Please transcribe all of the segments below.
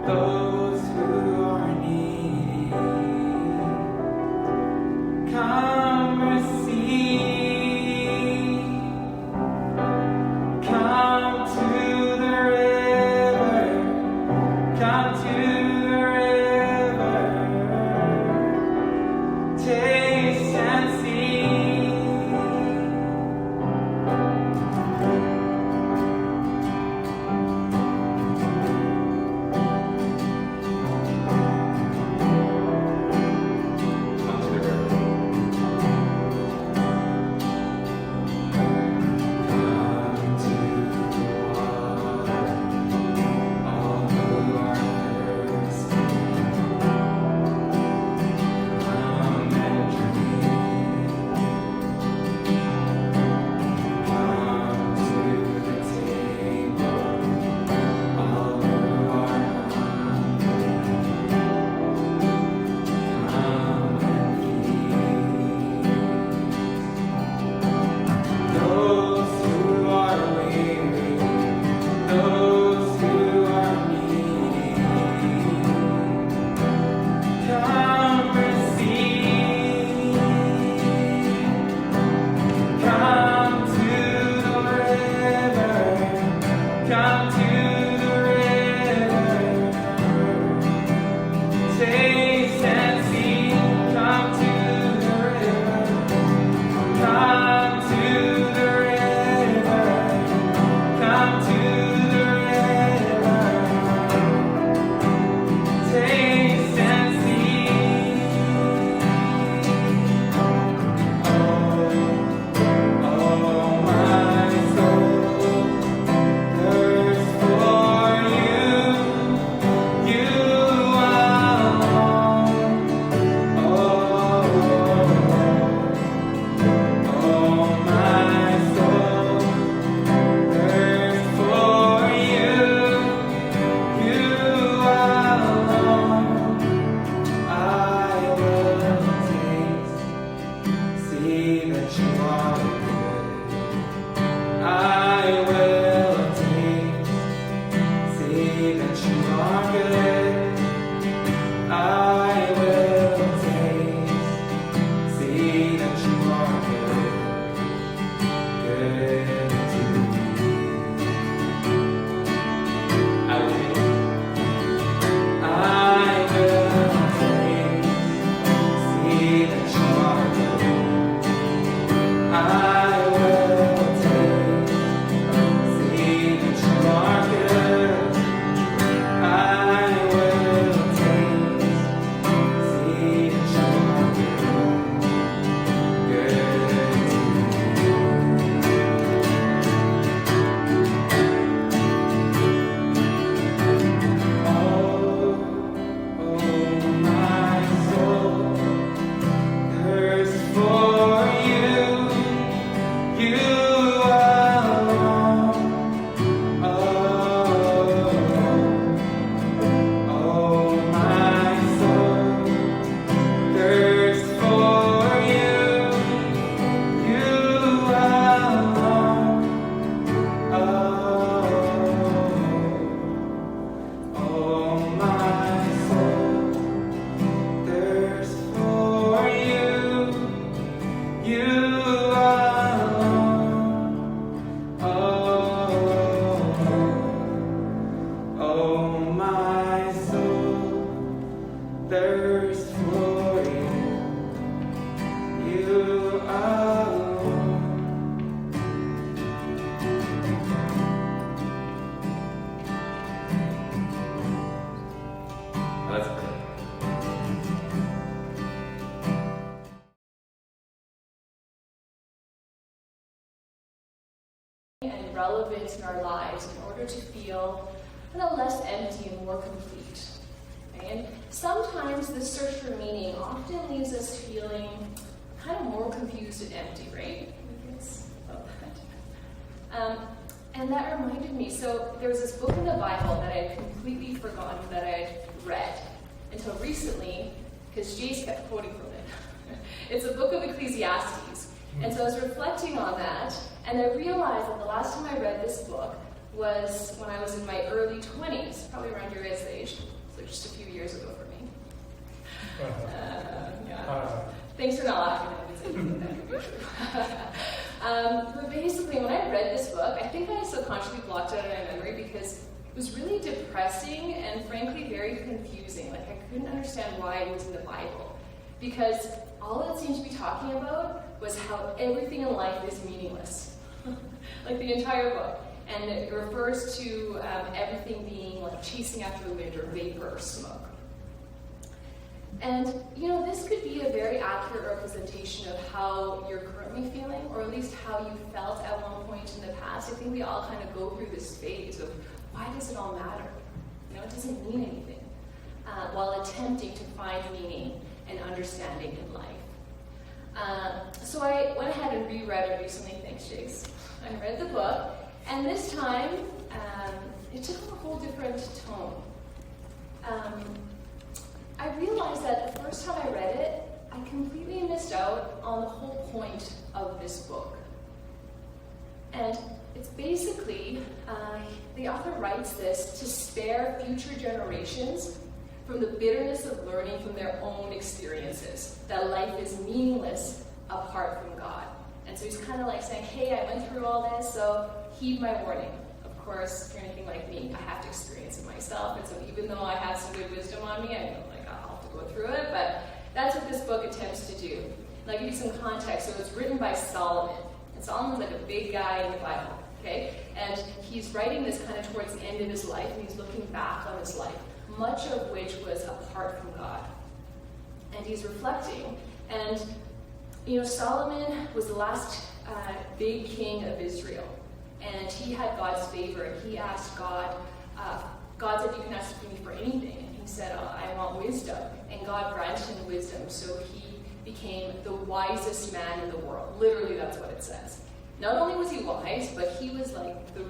those who are needy. Come receive, come to the river, come to the river, taste and see. Come to the river, taste and see. Come to the river, come to the river, come to the river, taste and see. Oh, my soul. Thirst for you, you alone. That's good. And relevant in our lives in order to feel kind of less empty and more complete. And sometimes the search for meaning often leaves us feeling kind of more confused and empty, right? It's about that. And that reminded me, so there was this book in the Bible that I had completely forgotten that I had read until recently, because Jace kept quoting from it. It's a book of Ecclesiastes. And so I was reflecting on that, and I realized that the last time I read this book was when I was in my early 20s, probably around your guys' age. subconsciously blocked out of my memory because it was really depressing and frankly very confusing. Like, I couldn't understand why it was in the Bible. Because all it seemed to be talking about was how everything in life is meaningless. Like the entire book. And it refers to everything being like chasing after the wind or vapor or smoke. And, you know, this could be a very accurate representation of how you're currently feeling, or at least how you felt at one point in the past. I think we all kind of go through this phase of, why does it all matter? You know, it doesn't mean anything. While attempting to find meaning and understanding in life. So I went ahead and reread it recently, thanks Jace. I read the book, and this time, it took on a whole different tone. I realized that the first time I read it, I completely missed out on the whole point of this book. And it's basically, the author writes this to spare future generations from the bitterness of learning from their own experiences, that life is meaningless apart from God. And so he's kind of like saying, hey, I went through all this, so heed my warning. Of course, if you're anything like me, I have to experience it myself, and so even though I have some good wisdom on me, I know I'll have to go through it, but that's what this book attempts to do. And I'll give you some context. So it's written by Solomon, and Solomon's like a big guy in the Bible, okay? And he's writing this kind of towards the end of his life, and he's looking back on his life, much of which was apart from God. And he's reflecting, and you know, Solomon was the last big king of Israel, and he had God's favor, and he asked God, God said, you can ask me for anything, and he said, I want wisdom, and God granted him wisdom, so he became the wisest man in the world. Literally, that's what it says. Not only was he wise, but he was like the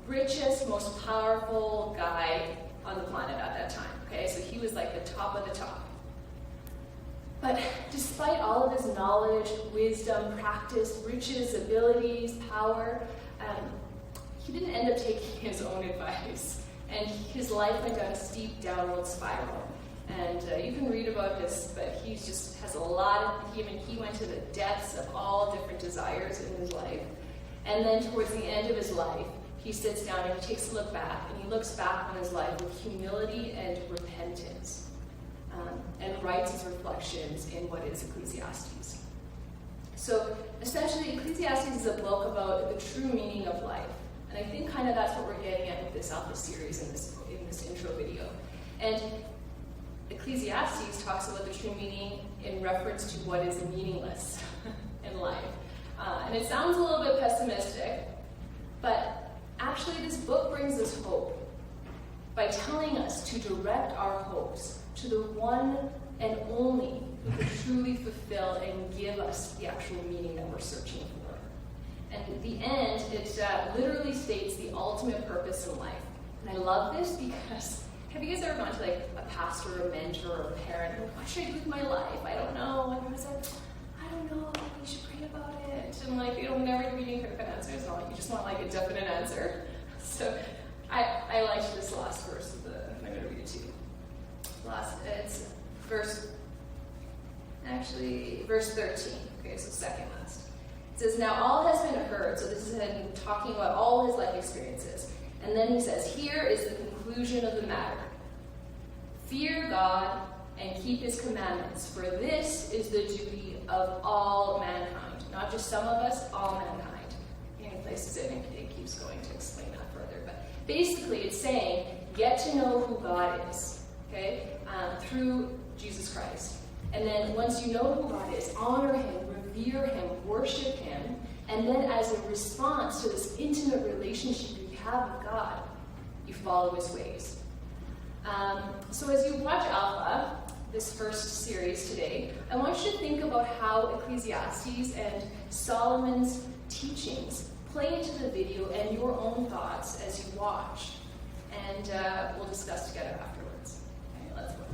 richest, most powerful guy on the planet at that time, okay? So he was like the top of the top. But despite all of his knowledge, wisdom, practice, riches, abilities, power, he didn't end up taking his own advice. And his life went down a steep downward spiral. And you can read about this, but he just has a lot of, he went to the depths of all different desires in his life. And then towards the end of his life, he sits down and he takes a look back, and he looks back on his life with humility and repentance. And writes his reflections in what is Ecclesiastes. So essentially, Ecclesiastes is a book about the true meaning of life. And I think kind of that's what we're getting at with this Alpha series in this intro video. And Ecclesiastes talks about the true meaning in reference to what is meaningless in life. And it sounds a little bit pessimistic, but actually this book brings us hope by telling us to direct our hopes to the one and only who can truly fulfill and give us the actual meaning that we're searching for. And at the end, it literally states the ultimate purpose in life. And I love this because, have you guys ever gone to like a pastor or a mentor or a parent, like, what should I do with my life? I don't know. And I was like, I don't know, you should pray about it. And like, it'll never give you any quick answers. Not like you just want like a definite answer. So I liked this last verse of I'm going to read it to you. It's verse 13. Okay, so second last. It says, now all has been heard. So this is him talking about all his life experiences. And then he says, here is the conclusion of the matter. Fear God and keep his commandments, for this is the duty of all mankind. Not just some of us, all mankind. Any places it keeps going to explain that further. But basically it's saying, get to know who God is, okay, through Jesus Christ. And then once you know who God is, honor him, revere him, worship him, and then as a response to this intimate relationship you have with God, you follow his ways. So as you watch Alpha, this first series today, I want you to think about how Ecclesiastes and Solomon's teachings play into the video and your own thoughts as you watch. And we'll discuss together afterwards. Okay, let's watch.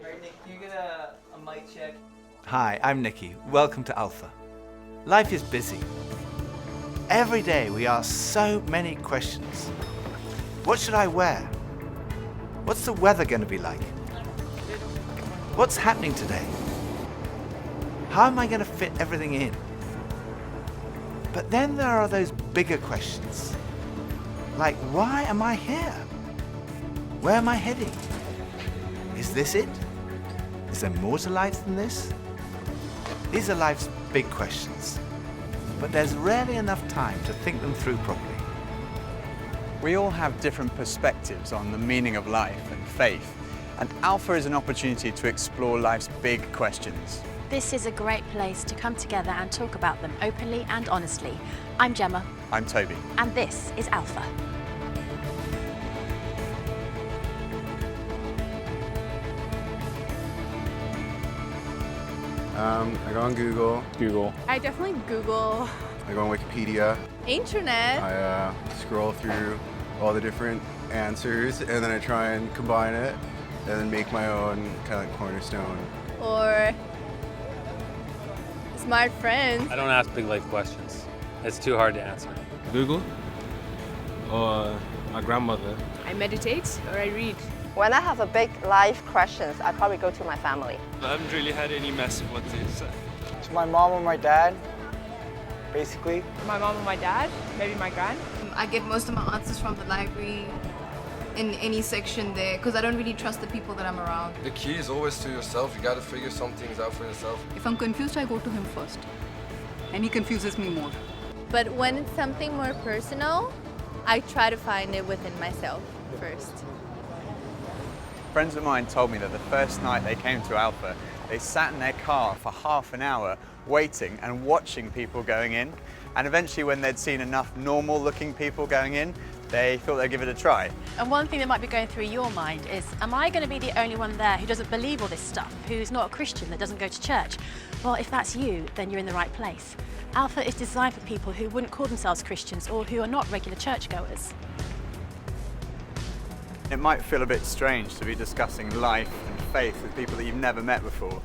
Alright, Nick, you gonna Hi, I'm Nicky. Welcome to Alpha. Life is busy. Every day we ask so many questions. What should I wear? What's the weather going to be like? What's happening today? How am I going to fit everything in? But then there are those bigger questions. Like, why am I here? Where am I heading? Is this it? Is there more to life than this? These are life's big questions, but there's rarely enough time to think them through properly. We all have different perspectives on the meaning of life and faith, and Alpha is an opportunity to explore life's big questions. This is a great place to come together and talk about them openly and honestly. I'm Gemma, I'm Toby. and this is Alpha. I go on Google. I definitely Google. I go on Wikipedia. Internet. I scroll through all the different answers and then I try and combine it and then make my own kind of like cornerstone. Or smart friends. I don't ask big life questions. It's too hard to answer. Google or my grandmother. I meditate or I read. When I have a big life questions, I probably go to my family. I haven't really had any massive ones yet. To my mom or my dad, basically. My mom and my dad, maybe my gran. I get most of my answers from the library in any section there because I don't really trust the people that I'm around. The key is always to yourself. You got to figure some things out for yourself. If I'm confused, I go to him first. And he confuses me more. But when it's something more personal, I try to find it within myself first. Friends of mine told me that the first night they came to Alpha, they sat in their car for half an hour waiting and watching people going in. And eventually when they'd seen enough normal looking people going in, they thought they'd give it a try. And one thing that might be going through your mind is, am I going to be the only one there who doesn't believe all this stuff, who's not a Christian, that doesn't go to church? Well, if that's you, then you're in the right place. Alpha is designed for people who wouldn't call themselves Christians or who are not regular churchgoers. It might feel a bit strange to be discussing life and faith with people that you've never met before,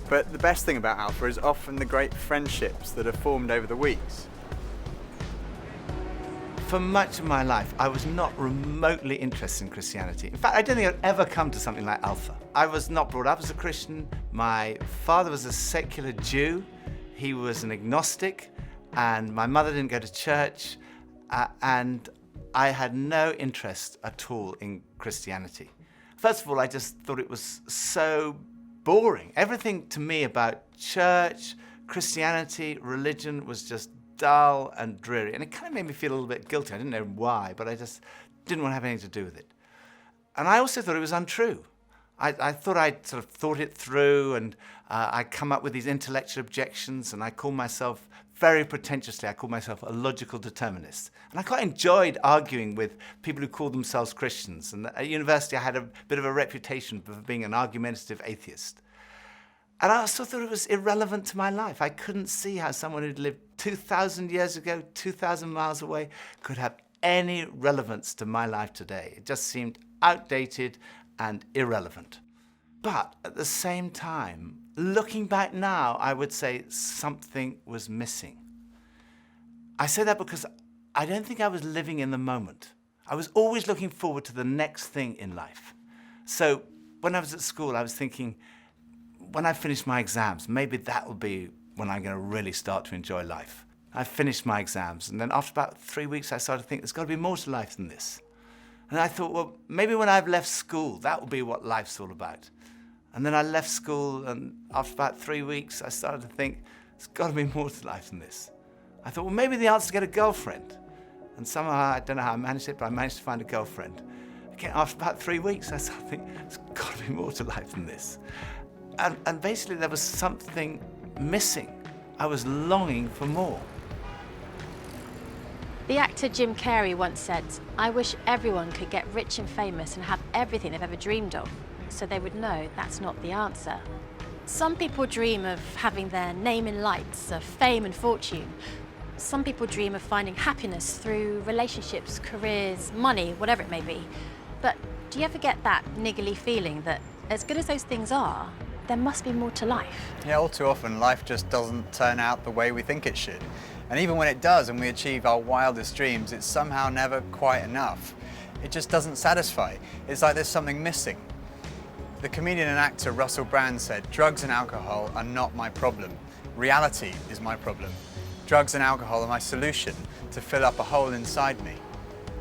but the best thing about Alpha is often the great friendships that are formed over the weeks. For much of my life, I was not remotely interested in Christianity. In fact, I don't think I'd ever come to something like Alpha. I was not brought up as a Christian. My father was a secular Jew. He was an agnostic, and my mother didn't go to church, and I had no interest at all in Christianity. First of all, I just thought it was so boring. Everything to me about church, Christianity, religion was just dull and dreary. And it kind of made me feel a little bit guilty. I didn't know why, but I just didn't want to have anything to do with it. And I also thought it was untrue. I thought I'd sort of thought it through, and I'd come up with these intellectual objections, and I called myself, very pretentiously, I called myself a logical determinist. And I quite enjoyed arguing with people who called themselves Christians. And at university, I had a bit of a reputation for being an argumentative atheist. And I also thought it was irrelevant to my life. I couldn't see how someone who'd lived 2,000 years ago, 2,000 miles away, could have any relevance to my life today. It just seemed outdated and irrelevant. But at the same time, looking back now, I would say something was missing. I say that because I don't think I was living in the moment. I was always looking forward to the next thing in life. So when I was at school, I was thinking, when I finish my exams, maybe that will be when I'm going to really start to enjoy life. I finished my exams, and then after about 3 weeks, I started to think there's got to be more to life than this. And I thought, well, maybe when I've left school, that will be what life's all about. And then I left school, and after about 3 weeks, I started to think, there's got to be more to life than this. I thought, well, maybe the answer is to get a girlfriend. And somehow, I don't know how I managed it, but I managed to find a girlfriend. Again, after about 3 weeks, I started to think, there's got to be more to life than this. And basically, there was something missing. I was longing for more. The actor Jim Carrey once said, "I wish everyone could get rich and famous and have everything they've ever dreamed of, so they would know that's not the answer." Some people dream of having their name in lights, of fame and fortune. Some people dream of finding happiness through relationships, careers, money, whatever it may be. But do you ever get that niggly feeling that as good as those things are, there must be more to life. Yeah, all too often life just doesn't turn out the way we think it should. And even when it does and we achieve our wildest dreams, it's somehow never quite enough. It just doesn't satisfy. It's like there's something missing. The comedian and actor Russell Brand said, "Drugs and alcohol are not my problem. Reality is my problem. Drugs and alcohol are my solution to fill up a hole inside me."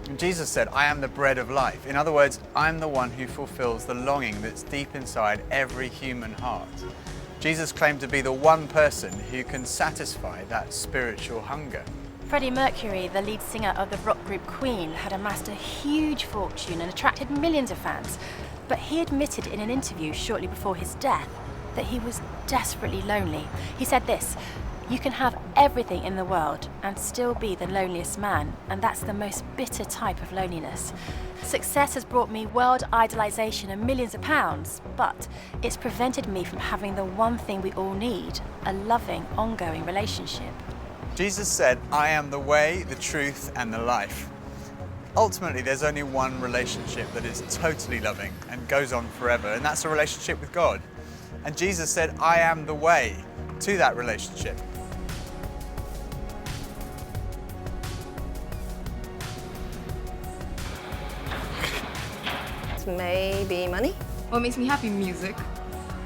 And Jesus said, "I am the bread of life." In other words, I'm the one who fulfills the longing that's deep inside every human heart. Jesus claimed to be the one person who can satisfy that spiritual hunger. Freddie Mercury, the lead singer of the rock group Queen, had amassed a huge fortune and attracted millions of fans. But he admitted in an interview shortly before his death that he was desperately lonely. He said this, "You can have everything in the world and still be the loneliest man, and that's the most bitter type of loneliness. Success has brought me world idolization and millions of pounds, but it's prevented me from having the one thing we all need, a loving, ongoing relationship." Jesus said, "I am the way, the truth, and the life." Ultimately, there's only one relationship that is totally loving and goes on forever, and that's a relationship with God. And Jesus said, "I am the way to that relationship." Maybe money? What makes me happy? Music.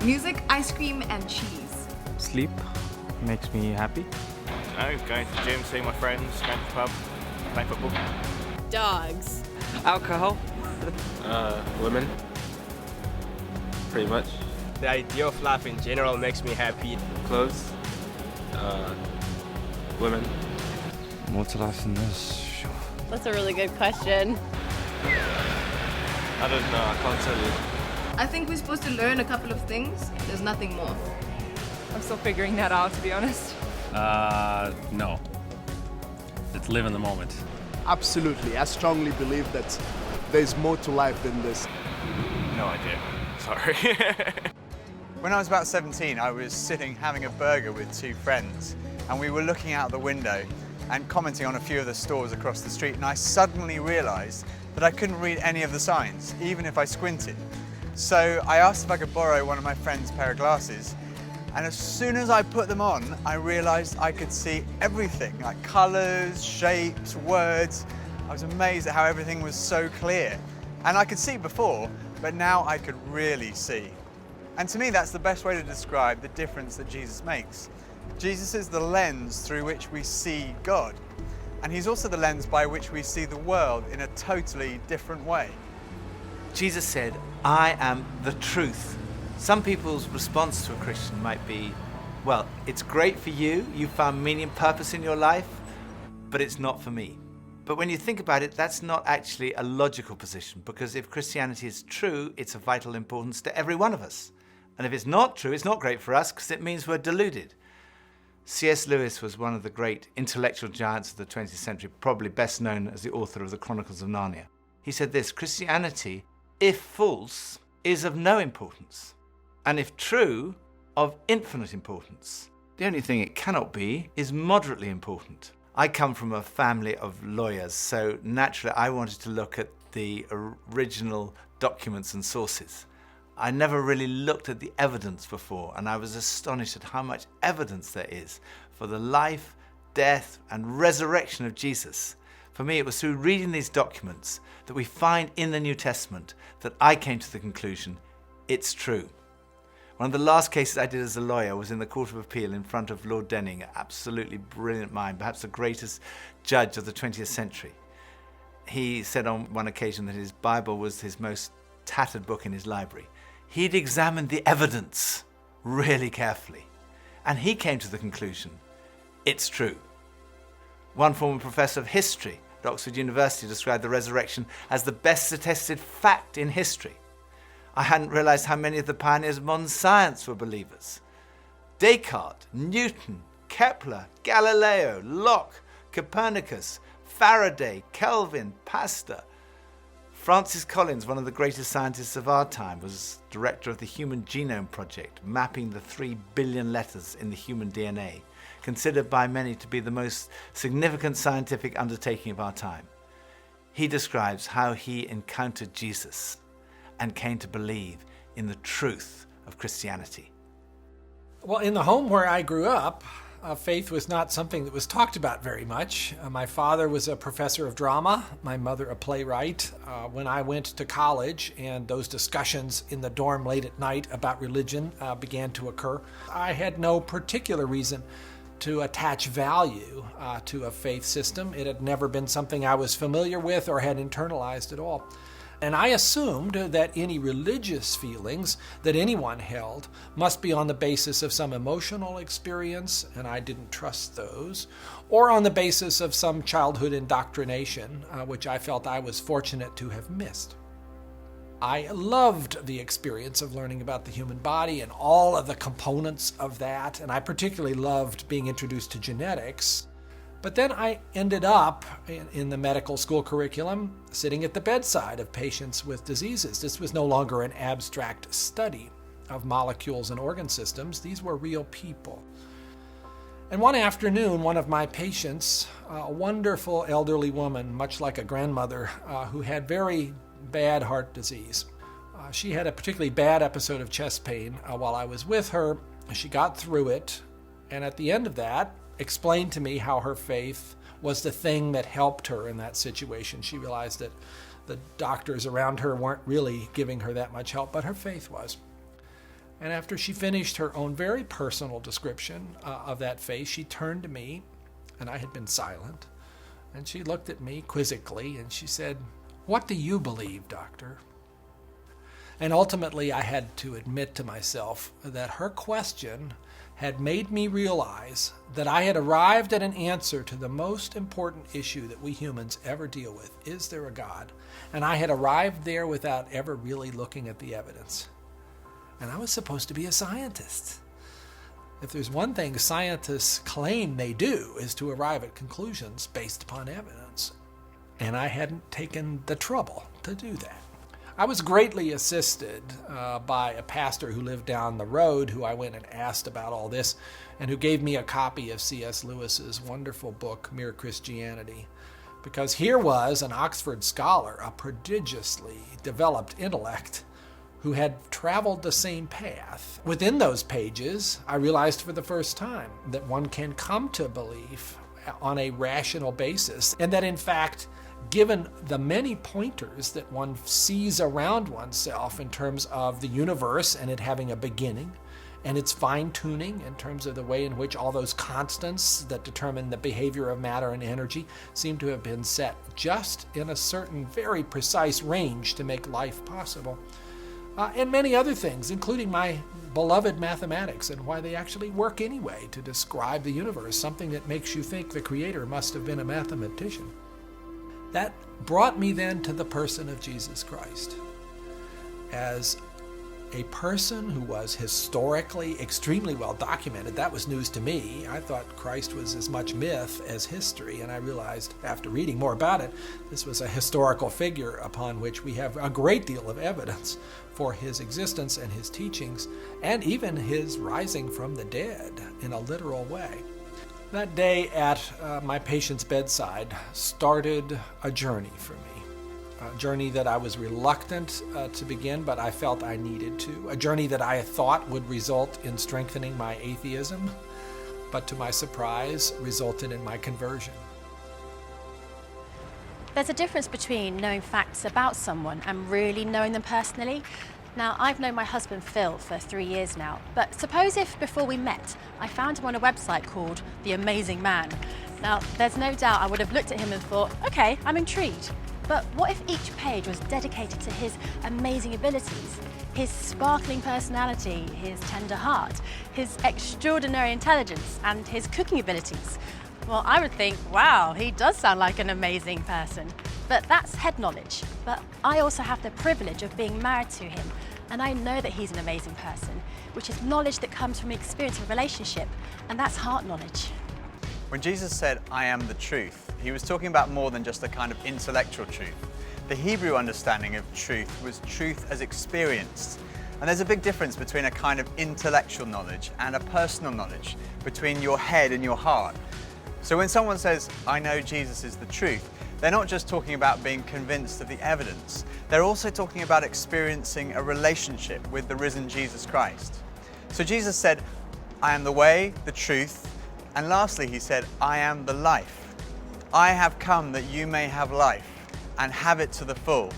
Music, ice cream, and cheese. Sleep makes me happy. Going to the gym, seeing my friends, going to the pub, playing football. Dogs. Alcohol. Women. Pretty much. The idea of life in general makes me happy. Clothes. Women. More to life than this. That's a really good question. I don't know, I can't tell you. I think we're supposed to learn a couple of things. There's nothing more. I'm still figuring that out, to be honest. No. Let's live in the moment. Absolutely. I strongly believe that there's more to life than this. No idea. Sorry. When I was about 17, I was sitting having a burger with two friends, and we were looking out the window and commenting on a few of the stores across the street, and I suddenly realized that I couldn't read any of the signs, even if I squinted. So I asked if I could borrow one of my friend's pair of glasses, and as soon as I put them on, I realized I could see everything, like colors, shapes, words. I was amazed at how everything was so clear. And I could see before, but now I could really see. And to me, that's the best way to describe the difference that Jesus makes. Jesus is the lens through which we see God. And he's also the lens by which we see the world in a totally different way. Jesus said, "I am the truth." Some people's response to a Christian might be, well, it's great for you, you found meaning and purpose in your life, but it's not for me. But when you think about it, that's not actually a logical position, because if Christianity is true, it's of vital importance to every one of us. And if it's not true, it's not great for us, because it means we're deluded. C.S. Lewis was one of the great intellectual giants of the 20th century, probably best known as the author of the Chronicles of Narnia. He said this, "Christianity, if false, is of no importance, and if true, of infinite importance. The only thing it cannot be is moderately important." I come from a family of lawyers, so naturally I wanted to look at the original documents and sources. I never really looked at the evidence before, and I was astonished at how much evidence there is for the life, death, and resurrection of Jesus. For me, it was through reading these documents that we find in the New Testament that I came to the conclusion, it's true. One of the last cases I did as a lawyer was in the Court of Appeal in front of Lord Denning, an absolutely brilliant mind, perhaps the greatest judge of the 20th century. He said on one occasion that his Bible was his most tattered book in his library. He'd examined the evidence really carefully, and he came to the conclusion, it's true. One former professor of history at Oxford University described the resurrection as the best attested fact in history. I hadn't realized how many of the pioneers of modern science were believers. Descartes, Newton, Kepler, Galileo, Locke, Copernicus, Faraday, Kelvin, Pasteur. Francis Collins, one of the greatest scientists of our time, was director of the Human Genome Project, mapping the 3 billion letters in the human DNA, considered by many to be the most significant scientific undertaking of our time. He describes how he encountered Jesus and came to believe in the truth of Christianity? Well, in the home where I grew up, faith was not something that was talked about very much. My father was a professor of drama, my mother a playwright. When I went to college and those discussions in the dorm late at night about religion began to occur, I had no particular reason to attach value to a faith system. It had never been something I was familiar with or had internalized at all. And I assumed that any religious feelings that anyone held must be on the basis of some emotional experience, and I didn't trust those, or on the basis of some childhood indoctrination, which I felt I was fortunate to have missed. I loved the experience of learning about the human body and all of the components of that, and I particularly loved being introduced to genetics. But then I ended up in the medical school curriculum sitting at the bedside of patients with diseases. This was no longer an abstract study of molecules and organ systems. These were real people. And one afternoon, one of my patients, a wonderful elderly woman, much like a grandmother, who had very bad heart disease. She had a particularly bad episode of chest pain while I was with her. She got through it, and at the end of that, explained to me how her faith was the thing that helped her in that situation. She realized that the doctors around her weren't really giving her that much help, but her faith was. And after she finished her own very personal description of that faith, she turned to me, and I had been silent, and she looked at me quizzically, and she said, "What do you believe, doctor?" And ultimately, I had to admit to myself that her question had made me realize that I had arrived at an answer to the most important issue that we humans ever deal with. Is there a God? And I had arrived there without ever really looking at the evidence. And I was supposed to be a scientist. If there's one thing scientists claim they do is to arrive at conclusions based upon evidence. And I hadn't taken the trouble to do that. I was greatly assisted by a pastor who lived down the road, who I went and asked about all this, and who gave me a copy of C.S. Lewis's wonderful book, Mere Christianity. Because here was an Oxford scholar, a prodigiously developed intellect, who had traveled the same path. Within those pages, I realized for the first time that one can come to belief on a rational basis, and that in fact, given the many pointers that one sees around oneself in terms of the universe and it having a beginning, and its fine-tuning in terms of the way in which all those constants that determine the behavior of matter and energy seem to have been set just in a certain very precise range to make life possible. And many other things, including my beloved mathematics and why they actually work anyway to describe the universe, something that makes you think the Creator must have been a mathematician. That brought me then to the person of Jesus Christ as a person who was historically extremely well documented. That was news to me. I thought Christ was as much myth as history, and I realized after reading more about it, this was a historical figure upon which we have a great deal of evidence for his existence and his teachings, and even his rising from the dead in a literal way. That day at my patient's bedside started a journey for me. A journey that I was reluctant to begin, but I felt I needed to. A journey that I thought would result in strengthening my atheism, but to my surprise, resulted in my conversion. There's a difference between knowing facts about someone and really knowing them personally. Now, I've known my husband Phil for 3 years now, but suppose if before we met, I found him on a website called The Amazing Man. Now, there's no doubt I would have looked at him and thought, okay, I'm intrigued. But what if each page was dedicated to his amazing abilities, his sparkling personality, his tender heart, his extraordinary intelligence, and his cooking abilities? Well, I would think, wow, he does sound like an amazing person. But that's head knowledge. But I also have the privilege of being married to him, and I know that he's an amazing person, which is knowledge that comes from experience of relationship, and that's heart knowledge. When Jesus said, "I am the truth," he was talking about more than just a kind of intellectual truth. The Hebrew understanding of truth was truth as experienced. And there's a big difference between a kind of intellectual knowledge and a personal knowledge, between your head and your heart. So when someone says, "I know Jesus is the truth," they're not just talking about being convinced of the evidence, they're also talking about experiencing a relationship with the risen Jesus Christ. So Jesus said, I am the way, the truth, and lastly he said, I am the life. I have come that you may have life and have it to the full.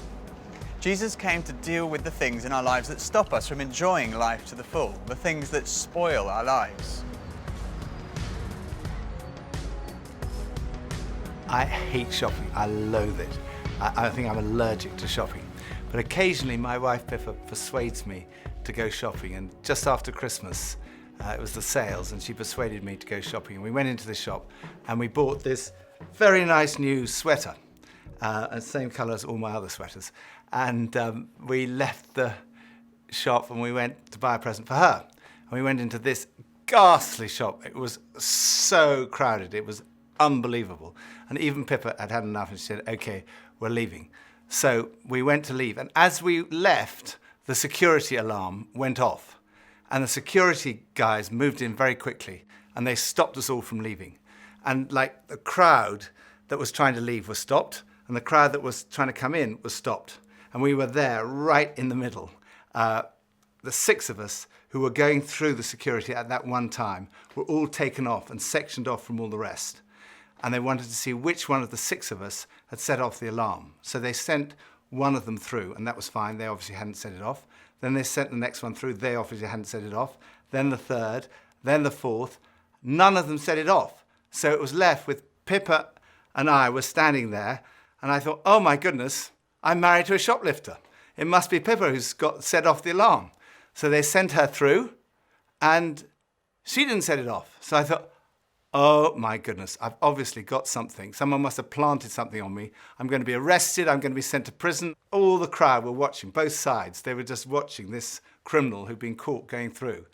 Jesus came to deal with the things in our lives that stop us from enjoying life to the full, the things that spoil our lives. I hate shopping. I loathe it. I think I'm allergic to shopping. But occasionally my wife Pippa persuades me to go shopping, and just after Christmas, it was the sales, and she persuaded me to go shopping. And we went into the shop and we bought this very nice new sweater, same colour as all my other sweaters. And we left the shop and we went to buy a present for her. And we went into this ghastly shop. It was so crowded, it was unbelievable. And even Pippa had had enough and she said, okay, we're leaving. So we went to leave. And as we left, the security alarm went off. And the security guys moved in very quickly and they stopped us all from leaving. And like the crowd that was trying to leave was stopped, and the crowd that was trying to come in was stopped. And we were there right in the middle. The 6 of us who were going through the security at that one time were all taken off and sectioned off from all the rest. And they wanted to see which one of the 6 of us had set off the alarm. So they sent one of them through, and that was fine. They obviously hadn't set it off. Then they sent the next one through. They obviously hadn't set it off. Then the 3rd, then the 4th. None of them set it off. So it was left with Pippa and I were standing there, and I thought, oh my goodness, I'm married to a shoplifter. It must be Pippa who's got set off the alarm. So they sent her through, and she didn't set it off. So I thought, oh my goodness, I've obviously got something. Someone must have planted something on me. I'm going to be arrested. I'm going to be sent to prison. All the crowd were watching, both sides. They were just watching this criminal who'd been caught going through.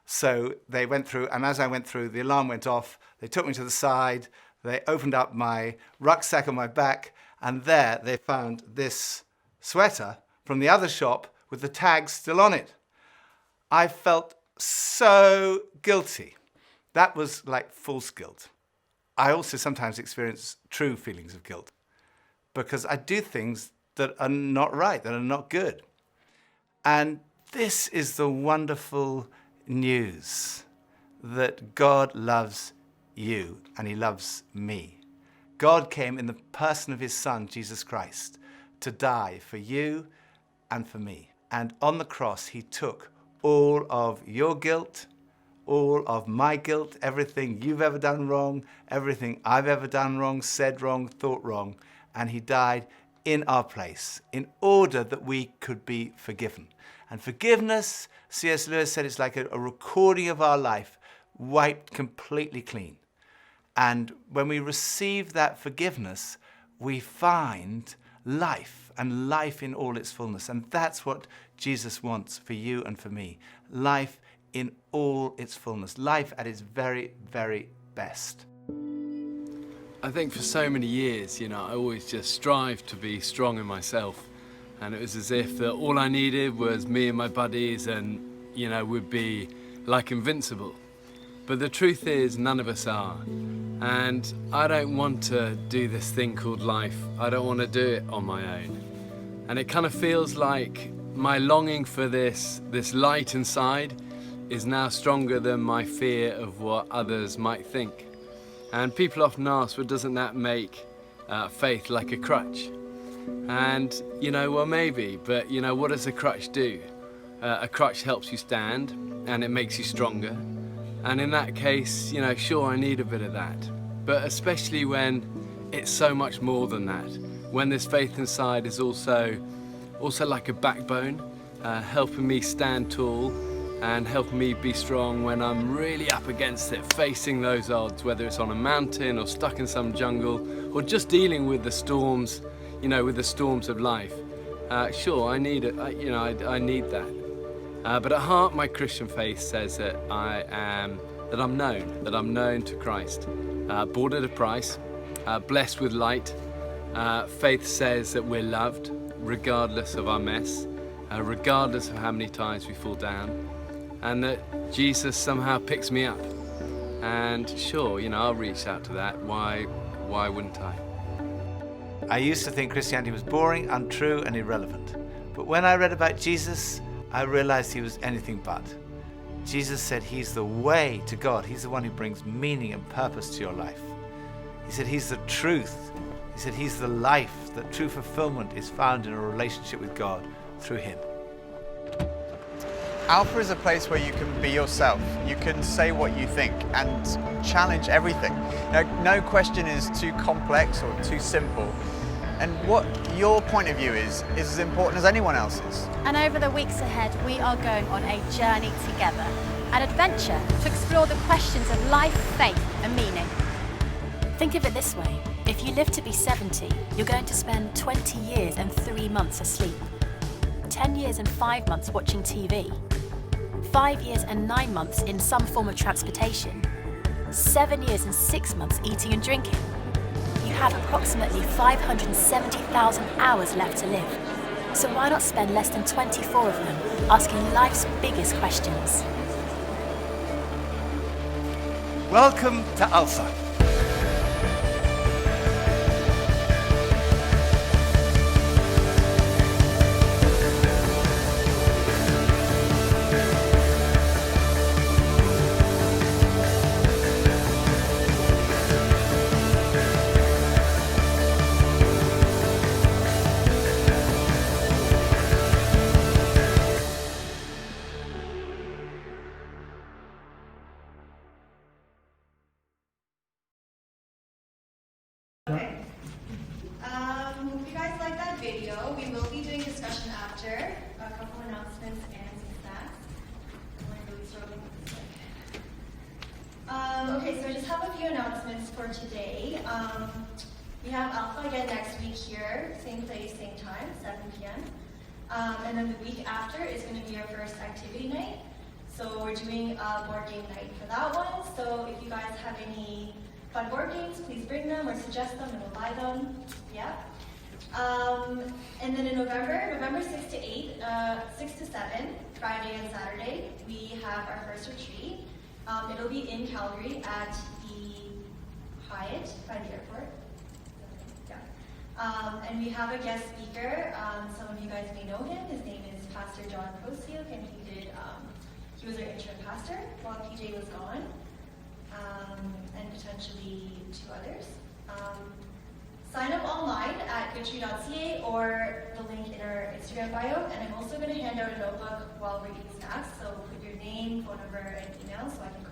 So they went through, and as I went through, the alarm went off. They took me to the side. They opened up my rucksack on my back, and there they found this sweater from the other shop with the tag still on it. I felt so guilty. That was like false guilt. I also sometimes experience true feelings of guilt because I do things that are not right, that are not good. And this is the wonderful news that God loves you and he loves me. God came in the person of his Son, Jesus Christ, to die for you and for me. And on the cross, he took all of your guilt, all of my guilt, everything you've ever done wrong, everything I've ever done wrong, said wrong, thought wrong, and he died in our place in order that we could be forgiven. And forgiveness, C.S. Lewis said, it's like a recording of our life wiped completely clean. And when we receive that forgiveness, we find life, and life in all its fullness. And that's what Jesus wants for you and for me. Life in all its fullness. Life at its very, very best. I think for so many years, I always just strived to be strong in myself. And it was as if that all I needed was me and my buddies and, we'd be like invincible. But the truth is, none of us are. And I don't want to do this thing called life. I don't want to do it on my own. And it kind of feels like my longing for this light inside is now stronger than my fear of what others might think. And people often ask, well, doesn't that make faith like a crutch? And, well, maybe, but, what does a crutch do? A crutch helps you stand, and it makes you stronger. And in that case, sure, I need a bit of that. But especially when it's so much more than that. When this faith inside is also like a backbone, helping me stand tall and helping me be strong when I'm really up against it, facing those odds, whether it's on a mountain or stuck in some jungle or just dealing with the storms, with the storms of life. Sure, I need it, I need that. But at heart, my Christian faith says that I'm known to Christ. Bought at a price, blessed with light. Faith says that we're loved, regardless of our mess, regardless of how many times we fall down, and that Jesus somehow picks me up. And sure, I'll reach out to that. Why wouldn't I? I used to think Christianity was boring, untrue, and irrelevant. But when I read about Jesus, I realized he was anything but. Jesus said he's the way to God. He's the one who brings meaning and purpose to your life. He said he's the truth. He said he's the life, that true fulfillment is found in a relationship with God through him. Alpha is a place where you can be yourself. You can say what you think and challenge everything. No question is too complex or too simple. And what your point of view is as important as anyone else's. And over the weeks ahead, we are going on a journey together, an adventure to explore the questions of life, faith, and meaning. Think of it this way. If you live to be 70, you're going to spend 20 years and 3 months asleep, 10 years and 5 months watching TV, 5 years and 9 months in some form of transportation, 7 years and 6 months eating and drinking. You have approximately 570,000 hours left to live. So why not spend less than 24 of them asking life's biggest questions? Welcome to Alpha. If you guys like that video, we will be doing discussion after, a couple announcements and some snacks. I'm really struggling with this one. Okay, so I just have a few announcements for today. We have Alpha again next week here, same place, same time, 7 p.m. And then the week after is going to be our first activity night. So we're doing a board game night for that one. So if you guys have any fun board games, please bring them or suggest them and we'll buy them. Yeah. And then in November 6 to 8, 6 to 7, Friday and Saturday, we have our first retreat. It'll be in Calgary at the Hyatt by the airport. Yeah. And we have a guest speaker. Some of you guys may know him. His name is Pastor John Prosiuk, and he was our interim pastor while PJ was gone, and potentially 2 others. Sign up online at goodtree.ca or the link in our Instagram bio, and I'm also going to hand out a notebook while we're eating snacks, so put your name, phone number, and email so I can